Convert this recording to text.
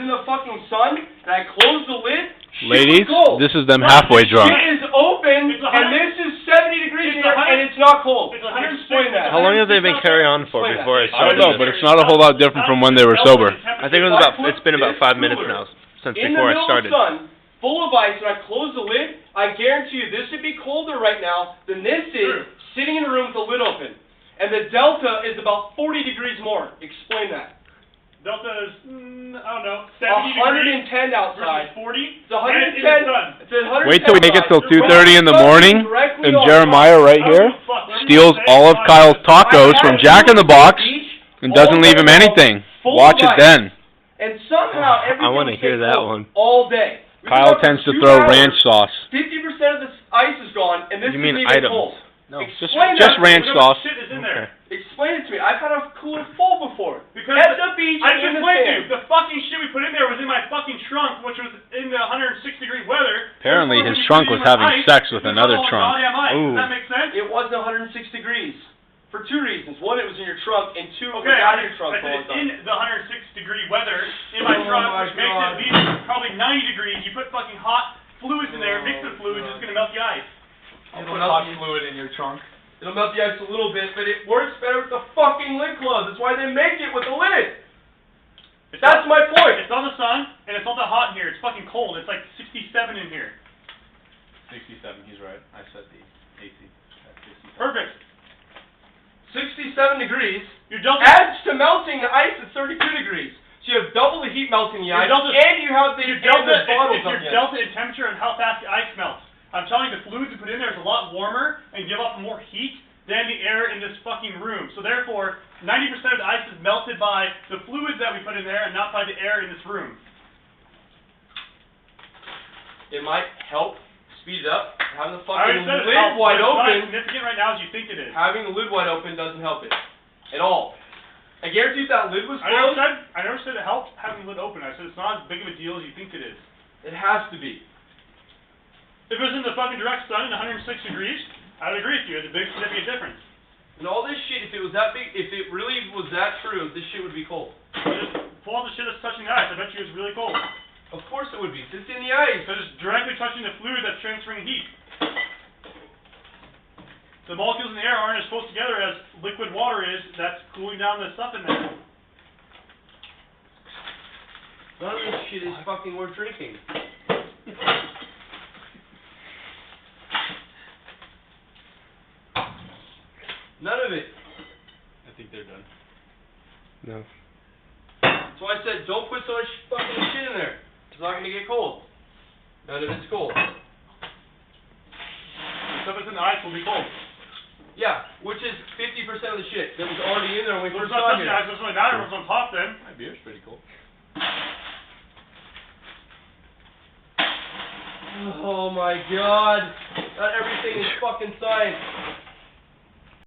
in the fucking sun, and I closed the lid. Ladies, this is them halfway drunk. It is open, and this is 70 degrees here, and it's not cold. Explain that. How long have they been carrying on for before I started? I don't know, but it's not a whole lot different from when they were sober. I think it's been about 5 minutes now since before I started. In the middle of the sun, full of ice, and I closed the lid, I guarantee you this would be colder right now than this is sitting in a room with the lid open. And the delta is about 40 degrees more. Explain that. Delta is, I don't know, 70 110 outside. 40? It's 110. It's 110. Wait till we make it till 2:30 in the morning, and Jeremiah right here steals all of Kyle's tacos from Jack in the Box and doesn't leave him anything. Watch it then. And somehow everything I want to hear that one. All day. Kyle tends to throw ranch sauce. 50% of the ice is gone, and this You is mean even items? cold. No, just that. ranch sauce. Shit is in there. Explain it to me. I've had a cooler full before. Because at the beach, I in just the explained to sand. you, the fucking shit we put in there was in my fucking trunk, which was in the 106-degree weather. Apparently his trunk was having sex with another trunk. Does that make sense? It wasn't 106 degrees. For two reasons. One, it was in your trunk, and two, it was Okay, out of your trunk. I said it's in the 106-degree weather in my trunk, which makes it at least probably 90 degrees. You put fucking hot fluids in there, mix the fluids, it's going to melt the ice. It'll melt hot fluid in your trunk. It'll melt the ice a little bit, but it works better with the fucking lid closed. That's why they make it with the lid. That's my point. It's on the sun, and it's not that hot in here. It's fucking cold. It's like 67 in here. 67, he's right. I set the AC at 67. Perfect. 67 degrees Your delta adds to melting the ice at 32 degrees. So you have double the heat melting the ice, and you have the bottles it's your delta in temperature and how fast the ice melts. I'm telling you, the fluids you put in there is a lot warmer and give off more heat than the air in this fucking room. So therefore, 90% of the ice is melted by the fluids that we put in there and not by the air in this room. It might help speed it up. Having the I already fucking said it lid helps, wide but it's not as open. significant right now as you think it is. Having the lid wide open doesn't help it at all. I guarantee if that lid was I closed, never said it helped having the lid open. I said it's not as big of a deal as you think it is. it has to be. If it was in the fucking direct sun in 106 degrees, I would agree with you. It's a big significant difference. And all this shit, if it was that big, if it really was that true, this shit would be cold. So just pull out the shit that's touching the ice. I bet you it's really cold. Of course it would be. It's in the ice. So just directly touching the fluid that's transferring heat. The molecules in the air aren't as close together as liquid water is that's cooling down the stuff in there. None of this shit is fucking worth drinking. None of it. I think they're done. No. That's why I said don't put so much fucking shit in there. It's not gonna get cold. None of it's cold. The stuff that's in the ice will be cold. Yeah, which is 50% of the shit that was already in there when we So it's first not got touching here. the ice, it doesn't really matter what's on top then. My beer's pretty cold. Oh my god. Not everything is fucking science.